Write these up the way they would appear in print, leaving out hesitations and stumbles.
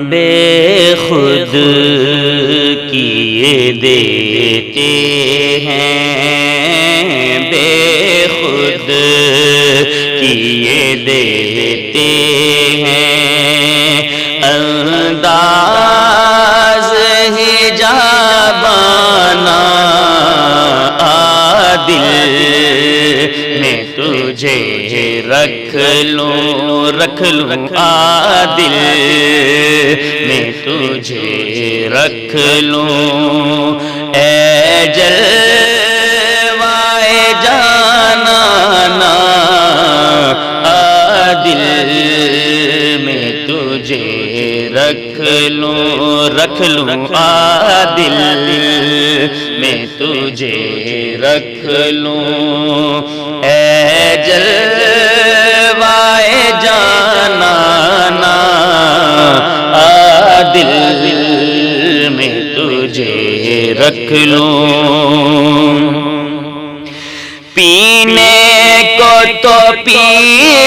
بے خود کیے دیتے ہیں، بے خود کیے دیتے ہیں، انداز حجابانہ عادل میں تجھے رکھ لوں عادل میں تجھے رکھ لوں، اے جلوائے جانانا عادل میں تجھے رکھ لوں عادل میں تجھے رکھ لوں، اے جلوائے جانانا عادل میں تجھے رکھ لوں، پینے کو تو پی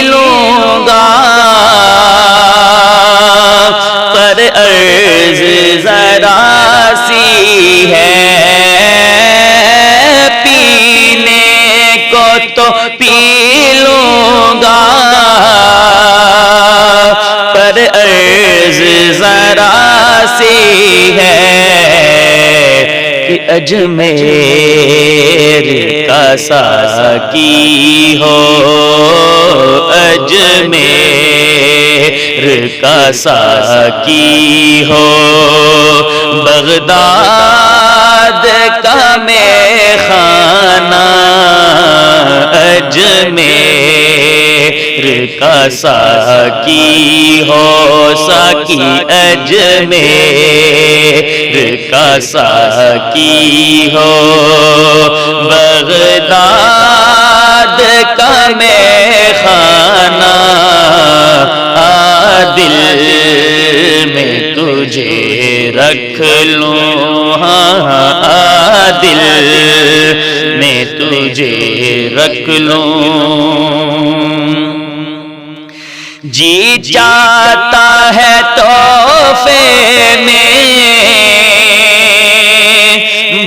لوں گا پر عرض ذرا سی ہے، پینے کو تو پی لوں گا پر عرض ذرا سی ہے، کہ اجمیر کا ساقی ہو، اجمیر کا ساقی ہو، بغداد کا میخانہ اجمیر کا ساقی ہو، ساقی اجمیر کا ساقی ہو، بغداد کا میخانہ عادل میں تجھے رکھ لوں، عادل میں تجھے رکھ لوں، جی چاہتا ہے تحفے میں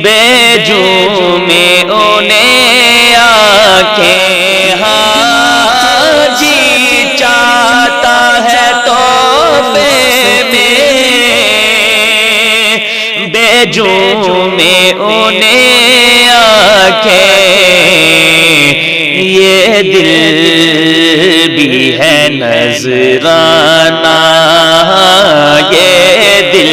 بیجوں میں انہیں آنکھیں، ہاں جی چاہتا ہے تحفے میں بیجوں میں انہیں آنکھیں، یہ دل بھی ہے نذرانہ، یہ دل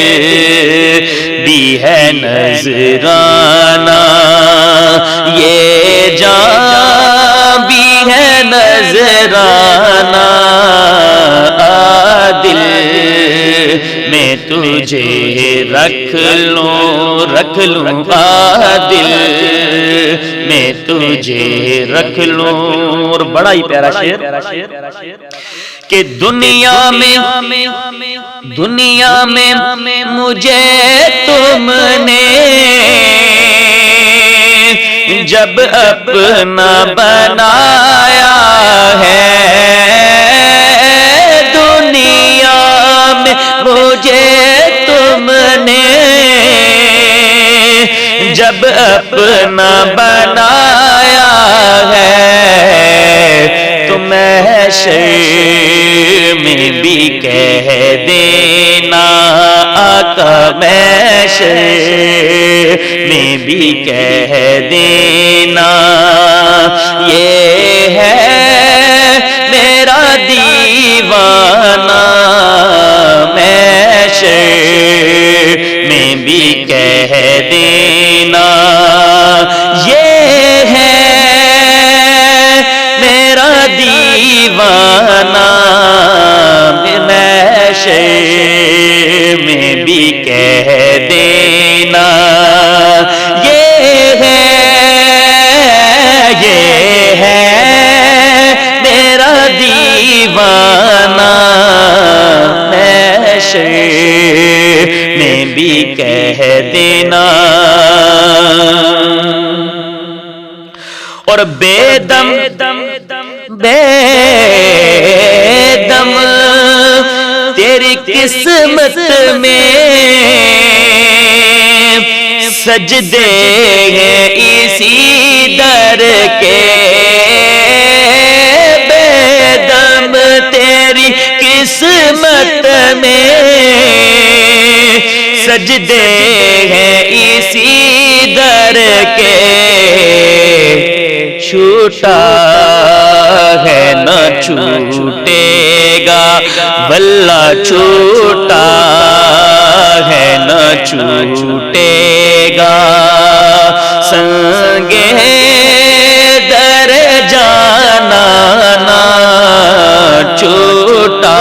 بھی ہے نذرانہ، یہ جان بھی ہے نذرانہ، عادل میں تجھے رکھ لوں عادل میں تجھے رکھ لوں، اور بڑا ہی پیارا شعر کہ دنیا میں مجھے تم نے جب اپنا بنایا ہے، دنیا میں مجھے تم نے جب اپنا بنایا ہے، تو محشر میں بھی کہہ دینا آقا، محشر میں بھی کہہ دینا، یہ ہے میرا دیوانہ، محشر میں بھی کہہ دینا، یہ ہے میرا دیوانہ، محشر میں بھی کہہ دینا، یہ ہے میرا دیوانہ، محشر میں بھی کہہ دینا، اور بے دم تیری قسمت میں سجدے ہیں اسی در کے، بے دم تیری قسمت میں سجدے ہیں اسی در کے، چھوٹا ہے نہ چھوٹے گا واللہ، چھوٹا ہے نہ چھوٹے گا، سنگے در جانا نہ چھوٹا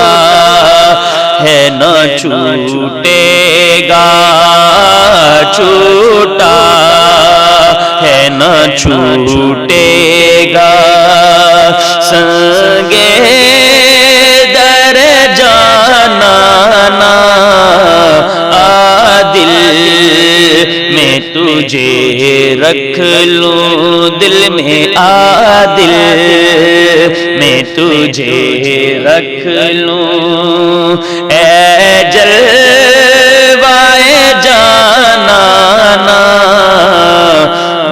ہے نہ چھوٹے گا، چھوٹا ہے نہ چھوٹے گا، سنگے در جانا نا عادل میں تجھے رکھ لوں دل میں، عادل میں تجھے رکھ لوں، اے جلوائے جانا نا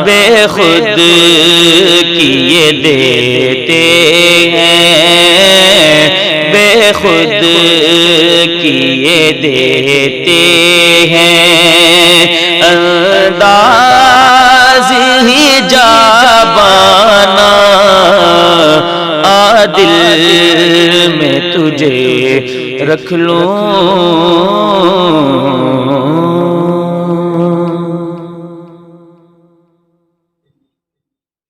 بے خود کیے دیتے ہیں، بے خود کیے دیتے ہیں، انداز ہی جابانا عادل میں تجھے رکھ لوں